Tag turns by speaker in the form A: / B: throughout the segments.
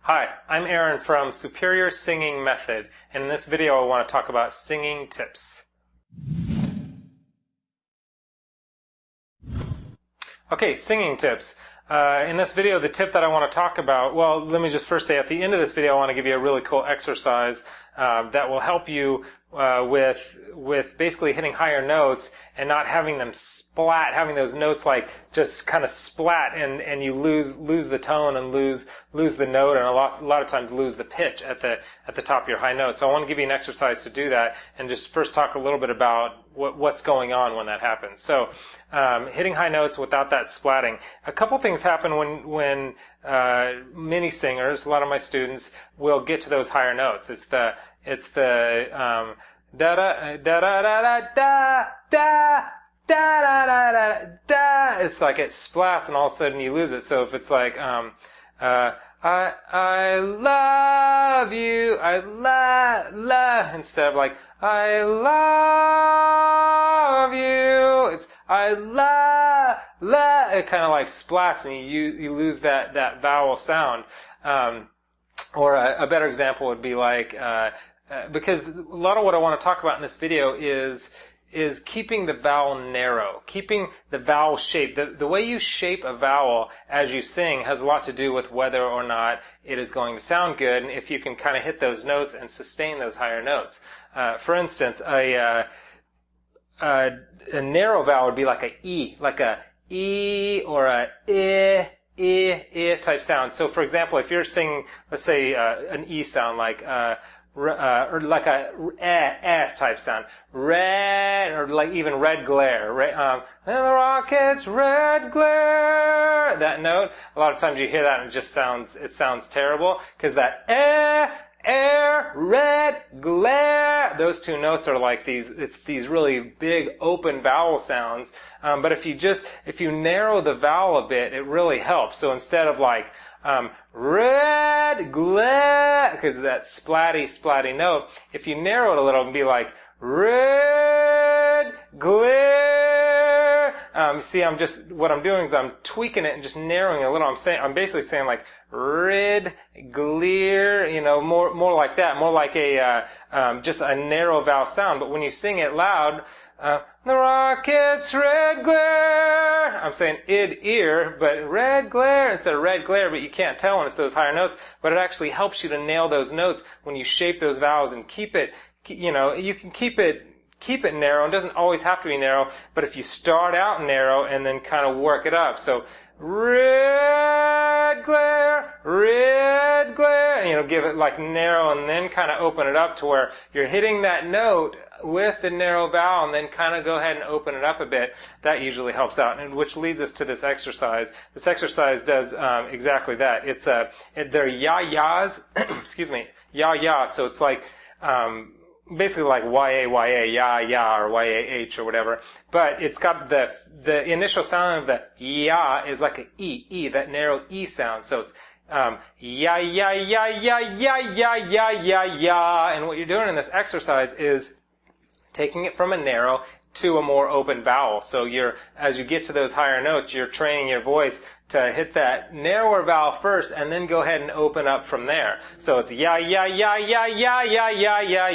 A: Hi, I'm Aaron from Superior Singing Method, and in this video I want to talk about singing tips. Okay, singing tips. In this video, the tip that I want to talk about, well, let me just first say at the end of this video I want to give you a really cool exercise that will help you with basically hitting higher notes and not having them splat, having those notes like just kind of splat and you lose the tone and lose the note, and a lot of times lose the pitch at the top of your high note. So I want to give you an exercise to do that and just first talk a little bit about what's going on when that happens. So hitting high notes without that splatting. A couple things happen when many singers, a lot of my students, will get to those higher notes. It's the da da da da da da da da da da da. It's like it splats and all of a sudden you lose it. So if it's like I love you, I la instead of like I love you, it's I la. It kind of like splats and you lose that vowel sound. Or a better example would be like because a lot of what I want to talk about in this video is keeping the vowel narrow, keeping the vowel shape. The way you shape a vowel as you sing has a lot to do with whether or not it is going to sound good, and if you can kind of hit those notes and sustain those higher notes. For instance, a narrow vowel would be like a E or a I type sound. So for example, if you're singing, let's say an E sound like or like a type sound, red, or like even red glare, and the rockets red glare, that note, a lot of times you hear that and it sounds terrible because that air, red glare, those two notes are like these really big open vowel sounds. But if you narrow the vowel a bit, it really helps. So instead of like red glare, because that splatty note, if you narrow it a little and be like red glare, see, what I'm doing is I'm tweaking it and just narrowing it a little. I'm basically saying like red glare, more like that, more like a just a narrow vowel sound. But when you sing it loud, the rockets red glare, I'm saying id ear, but red glare instead of red glare, but you can't tell when it's those higher notes. But it actually helps you to nail those notes when you shape those vowels and keep it, you can keep it narrow. It doesn't always have to be narrow, but if you start out narrow and then kind of work it up. So red glare, and give it like narrow and then kind of open it up to where you're hitting that note with the narrow vowel and then kind of go ahead and open it up a bit. That usually helps out, and which leads us to this exercise. This exercise does exactly that. It's they're ya-yas, excuse me, ya-ya, so it's like basically like ya-ya, ya-ya, or y-a-h or whatever, but it's got the initial sound of the ya is like a e, that narrow e sound, so it's ya ya ya ya ya ya ya ya ya, and what you're doing in this exercise is taking it from a narrow to a more open vowel. So as you get to those higher notes, you're training your voice to hit that narrower vowel first and then go ahead and open up from there. So it's ya ya ya ya ya ya ya ya ya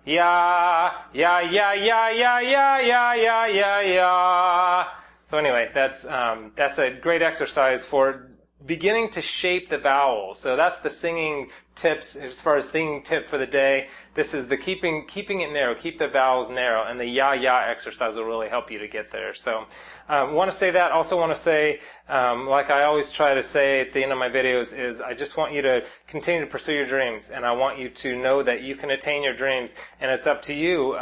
A: ya ya ya ya ya ya ya ya ya ya. So anyway, that's a great exercise for beginning to shape the vowels. So that's the singing tips as far as singing tip for the day. This is the keeping it narrow, keep the vowels narrow, and the ya-ya exercise will really help you to get there. So want to say that. Also want to say, like I always try to say at the end of my videos, is I just want you to continue to pursue your dreams, and I want you to know that you can attain your dreams, and it's up to you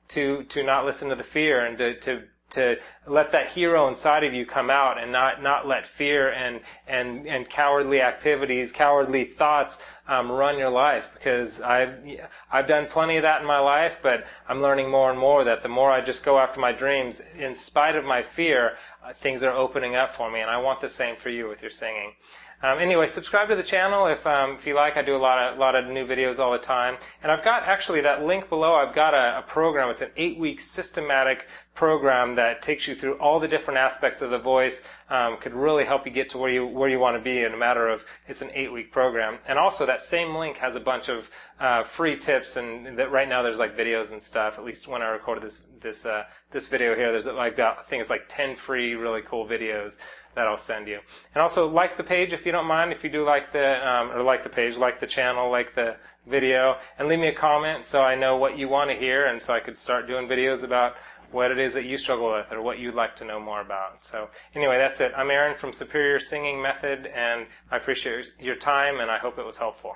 A: to not listen to the fear and to let that hero inside of you come out and not let fear and cowardly activities, cowardly thoughts run your life, because I've done plenty of that in my life, but I'm learning more and more that the more I just go after my dreams, in spite of my fear, things are opening up for me, and I want the same for you with your singing. Anyway, subscribe to the channel if you like. I do a lot of new videos all the time, and I've got actually that link below. I've got a program. It's an 8-week systematic program that takes you through all the different aspects of the voice, could really help you get to where you want to be in a matter of, it's an 8-week program. And also that same link has a bunch of free tips, and that right now there's like videos and stuff. At least when I recorded this video here, there's like I think it's like 10 free really cool videos that I'll send you. And also like the page if you don't mind, if you do like like the page, like the channel, like the video, and leave me a comment so I know what you want to hear, and so I could start doing videos about what it is that you struggle with or what you'd like to know more about. So anyway, that's it. I'm Aaron from Superior Singing Method, and I appreciate your time, and I hope it was helpful.